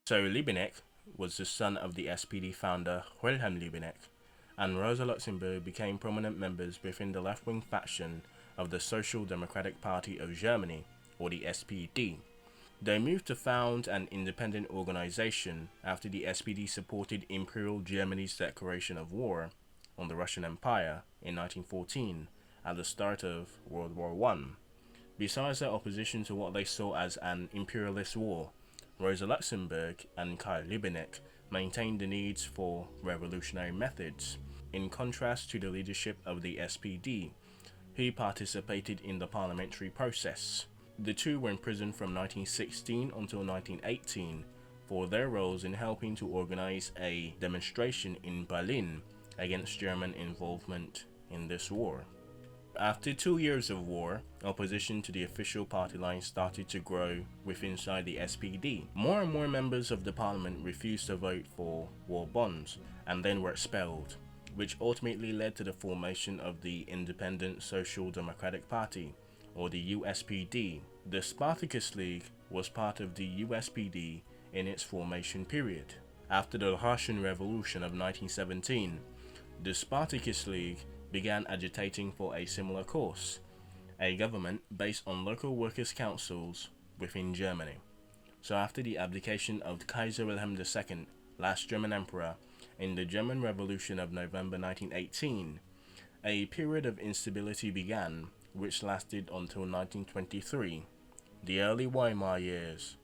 So Liebknecht was the son of the SPD founder Wilhelm Liebknecht, and Rosa Luxemburg became prominent members within the left-wing faction of the Social Democratic Party of Germany, or the SPD. They moved to found an independent organization after the SPD supported Imperial Germany's declaration of war on the Russian Empire in 1914 at the start of World War One. Besides their opposition to what they saw as an imperialist war, Rosa Luxemburg and Karl Liebknecht maintained the needs for revolutionary methods, in contrast to the leadership of the SPD, who participated in the parliamentary process. The two were imprisoned from 1916 until 1918 for their roles in helping to organize a demonstration in Berlin against German involvement in this war. After 2 years of war, opposition to the official party line started to grow within inside the SPD. More and more members of the parliament refused to vote for war bonds and then were expelled, which ultimately led to the formation of the Independent Social Democratic Party, or the USPD. The Spartacus League was part of the USPD in its formation period. After the Russian Revolution of 1917, the Spartacus League began agitating for a similar course, a government based on local workers' councils within Germany. So after the abdication of Kaiser Wilhelm II, last German emperor, in the German Revolution of November 1918, a period of instability began, which lasted until 1923, the early Weimar years,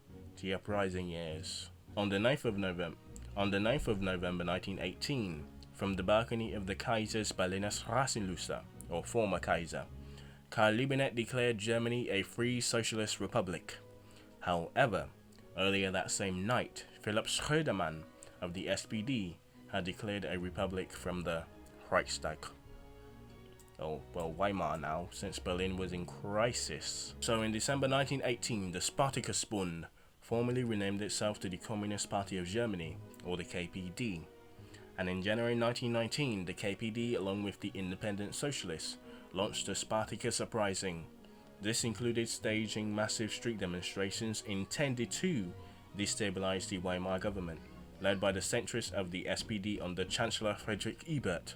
the uprising years. On the 9th of November 1918, from the balcony of the Kaiser's Berliner Straßenluster, or former Kaiser, Karl Liebknecht declared Germany a free socialist republic. However, earlier that same night, Philipp Schrödermann of the SPD had declared a republic from the Reichstag. Oh, well, Weimar now, since Berlin was in crisis. So in December 1918, the Spartacus Bund formally renamed itself to the Communist Party of Germany, or the KPD. And in January 1919, the KPD, along with the Independent Socialists, launched the Spartacus Uprising. This included staging massive street demonstrations intended to destabilize the Weimar government, led by the centrists of the SPD under Chancellor Friedrich Ebert.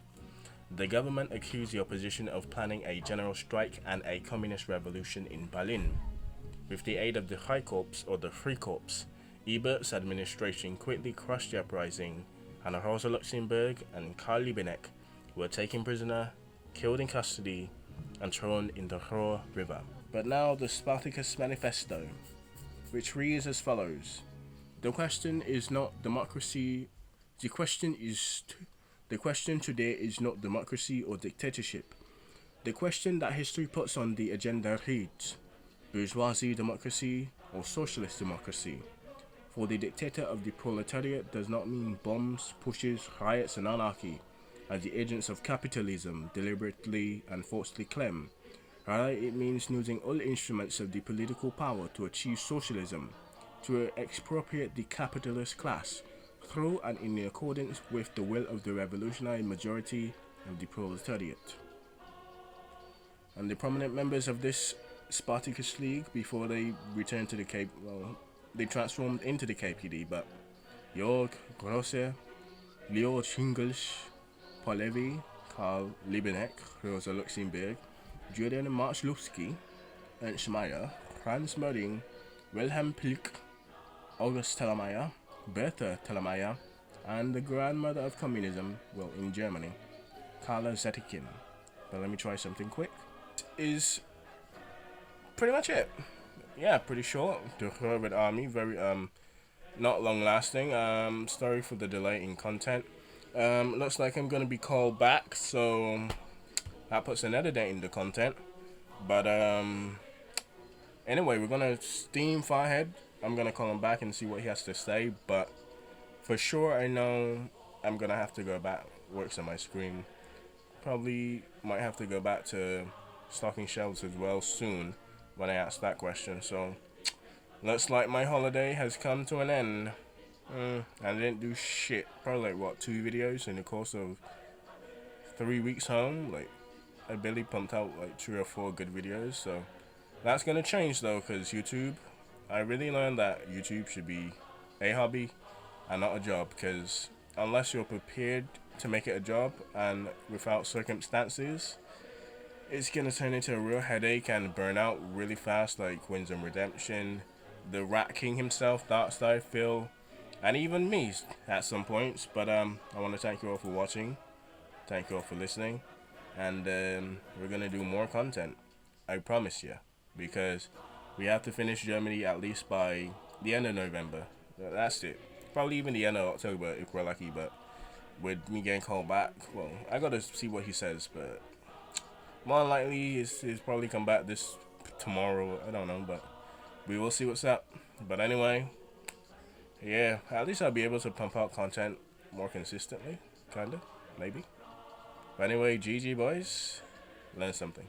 The government accused the opposition of planning a general strike and a communist revolution in Berlin. With the aid of the Freikorps, or the Freikorps, Ebert's administration quickly crushed the uprising, and Rosa Luxemburg and Karl Liebknecht were taken prisoner, killed in custody, and thrown in the Ruhr River. But now the Spartacus Manifesto, which reads as follows: The question is not democracy. The question today is not democracy or dictatorship. The question that history puts on the agenda reads: bourgeoisie democracy or socialist democracy. For the dictator of the proletariat does not mean bombs, pushes, riots, and anarchy, as the agents of capitalism deliberately and falsely claim. Rather, it means using all instruments of the political power to achieve socialism, to expropriate the capitalist class, through and in accordance with the will of the revolutionary majority of the proletariat. And the prominent members of this Spartacus League, before they returned to the they transformed into the KPD, but Jörg Grosse, Leo Schingels, Paul Levy, Karl Liebknecht, Rosa Luxemburg, Julian Marschlowski, Ernst Mayr, Franz Mörding, Wilhelm Pilk, August Tellermeier, Bertha Tellermeier, and the grandmother of communism, well, in Germany, Carla Zetkin. But let me try something quick. Is pretty much it. Yeah, pretty short. The Red Army, very not long lasting. Sorry for the delay in content. Looks like I'm gonna be called back, so that puts another date in the content. But anyway, we're gonna steam Farhead. I'm gonna call him back and see what he has to say. But for sure, I know I'm gonna have to go back. Works on my screen. Probably might have to go back to stocking shelves as well soon when I ask that question. So looks like my holiday has come to an end. I didn't do shit. Probably like what, 2 videos in the course of 3 weeks home. Like I barely pumped out like 3 or 4 good videos. So that's gonna change though, because YouTube, I really learned that YouTube should be a hobby and not a job, because unless you're prepared to make it a job and without circumstances, it's gonna turn into a real headache and burn out really fast, like Winds of Redemption, the Rat King himself, Darkstar, Phil, and even me at some points. But I want to thank you all for watching. Thank you all for listening, and we're gonna do more content. I promise you, because we have to finish Germany at least by the end of November. That's it. Probably even the end of October if we're lucky. But with me getting called back, well, I gotta see what he says. But more than likely, he's probably come back this tomorrow. I don't know, but we will see what's up. But anyway, yeah, at least I'll be able to pump out content more consistently, kinda, maybe. But anyway, GG boys, learn something.